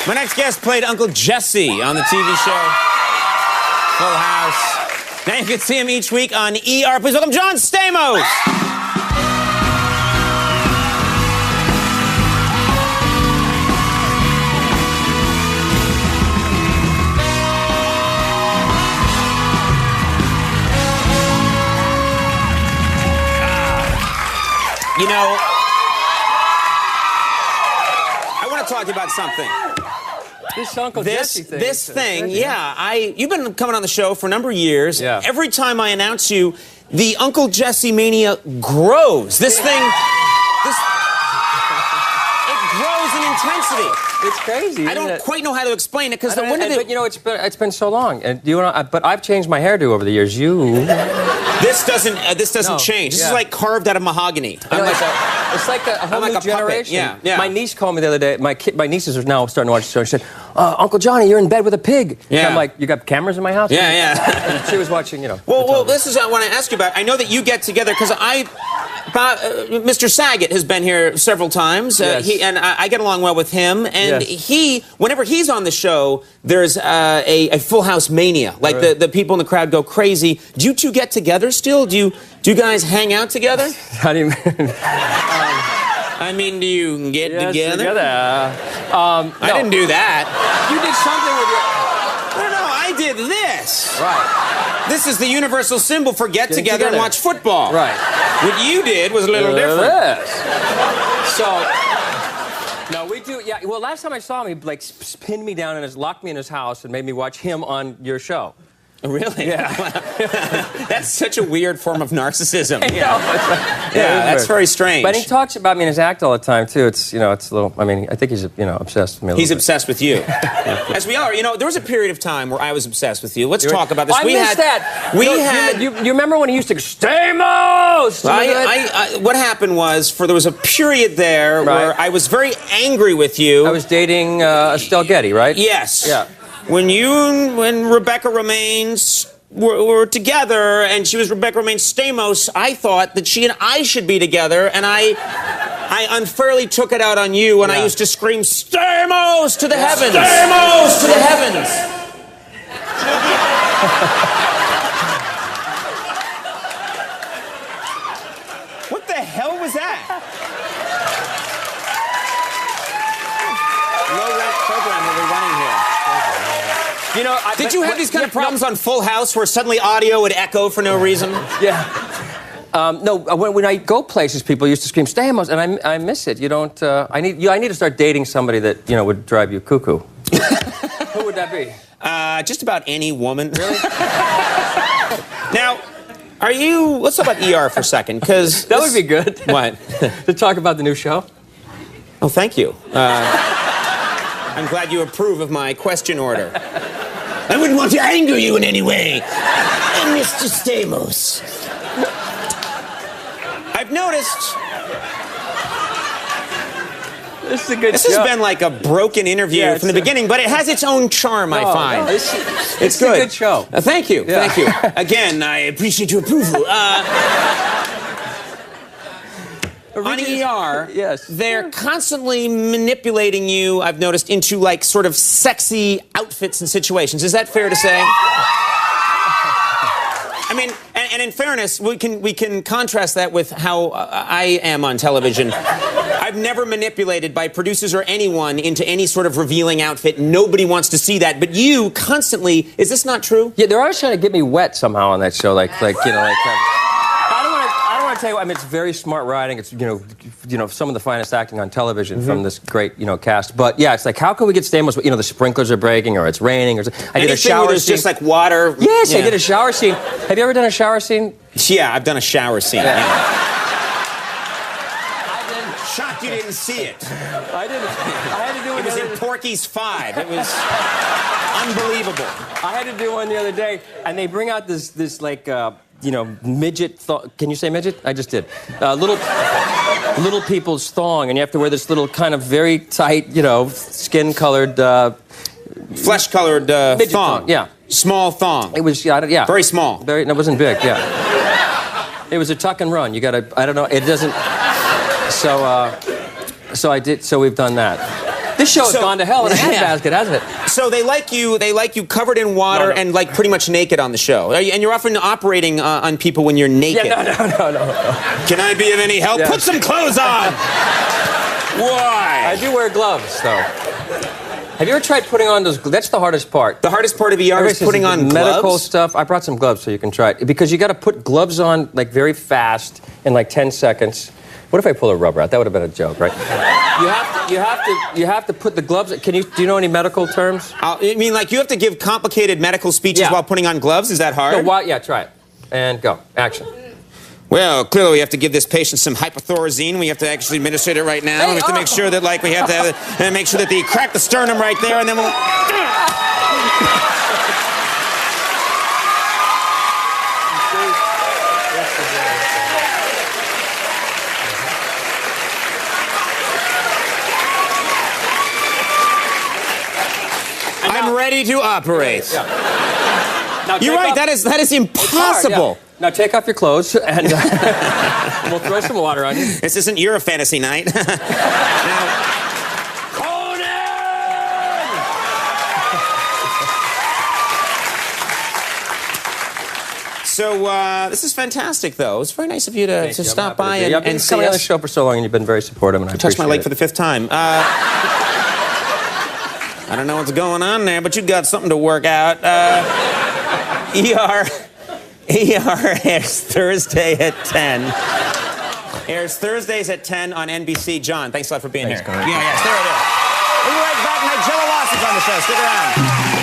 My next guest played Uncle Jesse on the TV show Full House. Now you can see him each week on ER. Please welcome John Stamos. You know, I want to talk to you about something. This Uncle Jesse thing. This thing, yeah. You've been coming on the show for a number of years. Yeah. Every time I announce you, the Uncle Jesse mania grows. This thing, it grows in intensity. It's crazy. I don't quite know how to explain it because but you know, it's been so long, and but I've changed my hairdo over the years. This doesn't change. This is like carved out of mahogany. It's like a whole new generation. Yeah. My niece called me the other day. My nieces are now starting to watch the show. She said, "Uncle Johnny, you're in bed with a pig." Yeah. And I'm like, "You got cameras in my house?" Yeah. She was watching, you know. Well, this is what I want to ask you about. I know that you get together because Mr. Saget has been here several times. Yes. I get along well with him. And whenever he's on the show, there's a Full House mania. Like the people in the crowd go crazy. Do you two get together still? Do you guys hang out together? How do you mean? I mean, do you get together? No. I didn't do that. You did something with your... No, I did this. Right. This is the universal symbol for get together and watch football. Right. What you did was a little different. So... No, we do, yeah. Well, last time I saw him, he, like, pinned me down and locked me in his house and made me watch him on your show. Really? Yeah. That's such a weird form of narcissism. Yeah, that's very strange. But he talks about me in his act all the time, too. It's, you know, it's a little, I mean, I think he's, you know, obsessed with me a little He's bit. obsessed with you. As we are. You know, there was a period of time where I was obsessed with you. Let's talk about this. I missed that. You remember when he used to go, Stamos? What happened was, there was a period there where I was very angry with you. I was dating Estelle Getty, right? Yes. Yeah. When Rebecca Romaines were together, and she was Rebecca Romaine Stamos, I thought that she and I should be together, and I unfairly took it out on you, and I used to scream, Stamos to the heavens! Stamos to the heavens! What the hell was that? Low-rent program that we're running here. You know, Did you have these kind of problems on Full House where suddenly audio would echo for no reason? Yeah. No, when I go places, people used to scream Stamos, and I miss it. You don't. I need to start dating somebody that would drive you cuckoo. Who would that be? Just about any woman. Really? Now, let's talk about ER for a second, because that would be good. What? To talk about the new show. Oh, thank you. I'm glad you approve of my question order. I wouldn't want to anger you in any way, Mr. Stamos. I've noticed... This is a good show. This has been like a broken interview from the beginning, but it has its own charm, I find. It's good. A good show. Thank you. Yeah. Thank you. Again, I appreciate your approval. On ER, they're constantly manipulating you, I've noticed, into like sort of sexy outfits and situations. Is that fair to say? I mean, and in fairness, we can contrast that with how I am on television. I've never manipulated by producers or anyone into any sort of revealing outfit. Nobody wants to see that. But you constantly, is this not true? Yeah, they're always trying to get me wet somehow on that show, like I don't want to tell you. I mean, it's very smart writing. It's you know some of the finest acting on television from this great cast. But yeah, it's like, how can we get Stamos? The sprinklers are breaking, or it's raining, or I did a shower scene. Just like water. Yes, I did a shower scene. Have you ever done a shower scene? Yeah, I've done a shower scene. Yeah. Shocked you didn't see it. I didn't. I had to do it. It was in Porky's 5. It was unbelievable. I had to do one the other day, and they bring out this like. Midget can you say midget? I just did. Little people's thong, and you have to wear this little kind of very tight, skin-colored... Flesh-colored thong. Yeah. Small thong. It was, yeah. Very small. No, it wasn't big, yeah. It was a tuck and run. You gotta, I don't know, it doesn't... So I did, so we've done that. This show has gone to hell in a handbasket, hasn't it? So they like you covered in water and like pretty much naked on the show. And you're often operating on people when you're naked. Yeah, no. Can I be of any help? Yeah. Put some clothes on! Why? I do wear gloves, though. Have you ever tried putting on those? That's the hardest part. The hardest part of ER is putting on medical gloves? stuff. I brought some gloves so you can try it. Because you got to put gloves on like very fast in like 10 seconds. What if I pull a rubber out? That would have been a joke, right? You have to put the gloves. Do you know any medical terms? I mean, like you have to give complicated medical speeches while putting on gloves? Is that hard? No, yeah, try it. And go. Action. Well, clearly we have to give this patient some hypothorazine. We have to actually administer it right now. Hey, we have to make sure that, like, we have to have it, and make sure that they crack the sternum right there, and then we'll... I'm ready to operate. Now, you're right. That is impossible. Now take off your clothes and we'll throw some water on you. This isn't your fantasy night. Now, Conan! So this is fantastic, though. It's very nice of you to stop by and see us. You've been coming on the show for so long, and you've been very supportive, and I touched my leg for the 5th time. I don't know what's going on there, but you got something to work out. ER airs Thursday at 10. Airs Thursdays at 10 on NBC. John, thanks a lot for being here. Conan. Yes, there it is. We'll be right back. My Jello Loss is on the show. Stick around.